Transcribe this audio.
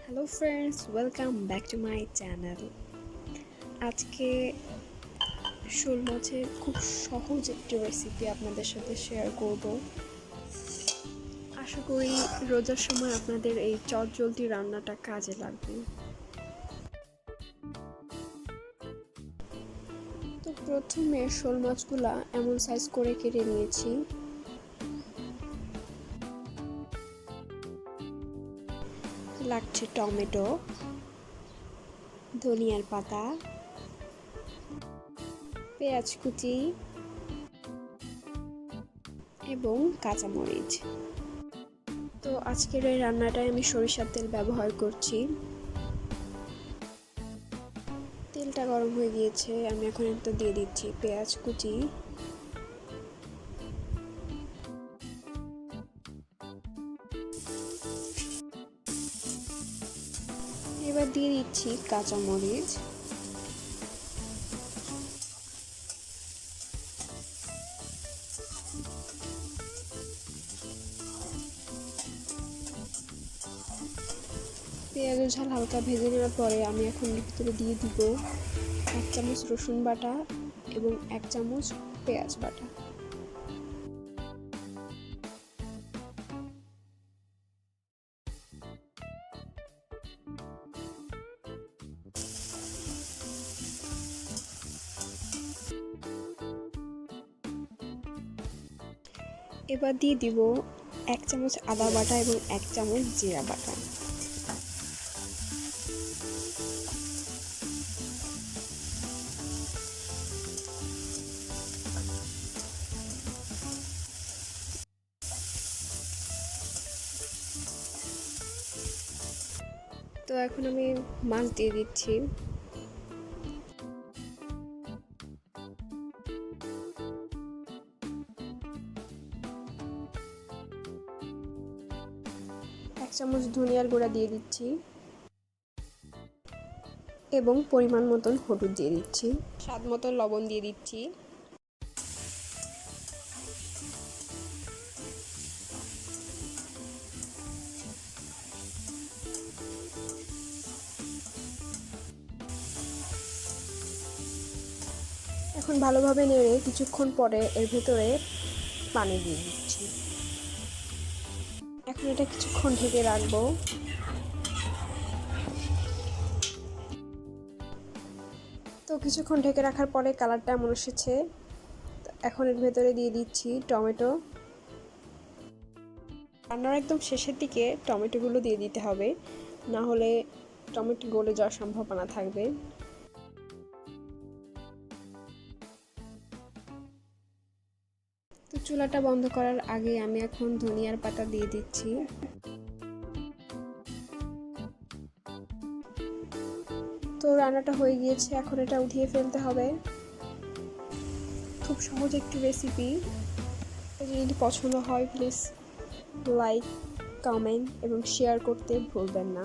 Hello friends, welcome back to my channel. আজকে শোল মাছের খুব সহজ একটি রেসিপি আপনাদের সাথে শেয়ার করব। আশা করি রোজার সময় আপনাদের এই চটজলদি রান্নাটা কাজে লাগবে। তো প্রথমে শোল মাছগুলা এমন সাইজ করে কেটে নিয়েছি। লাগছে টমেটো, ধনিয়ার পাতা, পেঁয়াজ কুচি এবং কাঁচামরিচ। তো আজকের এই রান্নাটায় আমি সরিষার তেল ব্যবহার করছি। তেলটা গরম হয়ে গিয়েছে, আমি এখন একটা দিয়ে দিচ্ছি পেঁয়াজ কুচি, এবার দিয়ে দিচ্ছি কাঁচামরিচ, পেঁয়াজের ঝাল হালকা ভেজে নেওয়ার পরে আমি এখন এর ভিতরে দিয়ে দিব 1 চামচ রসুন বাটা এবং 1 চামচ পেঁয়াজ বাটা। এবার দিয়ে দিব 1 চামচ আদা বাটা এবং 1 চামচ জিরা বাটা। তো এখন আমি মাছ দিয়ে দিচ্ছি। এক চামচ ধনিয়ার গুঁড়া দিয়ে দিচ্ছি এবং পরিমাণ মতন হলুদ দিয়ে দিচ্ছি, স্বাদ মতন লবণ দিয়ে দিচ্ছি। এখন ভালোভাবে নেড়ে কিছুক্ষণ পরে এর ভেতরে পানি দিয়ে দিচ্ছি। এখন এটা কিছুক্ষণ ঢেকে রাখবো। তো কিছুক্ষণ ঢেকে রাখার পরে কালারটা এমন এসেছে। এখন এর ভেতরে দিয়ে দিচ্ছি টমেটো। রান্নার একদম শেষের দিকে টমেটোগুলো দিয়ে দিতে হবে, না হলে টমেটো গলে যাওয়ার সম্ভাবনা থাকবে। তো চুলাটা বন্ধ করার আগে আমি এখন ধনিয়ার পাতা দিয়ে দিচ্ছি। তো রান্নাটা হয়ে গিয়েছে, এখন এটা উঠিয়ে ফেলতে হবে। খুব সহজ একটি রেসিপি। যদি পছন্দ হয় প্লিজ লাইক, কমেন্ট এবং শেয়ার করতে ভুলবেন না।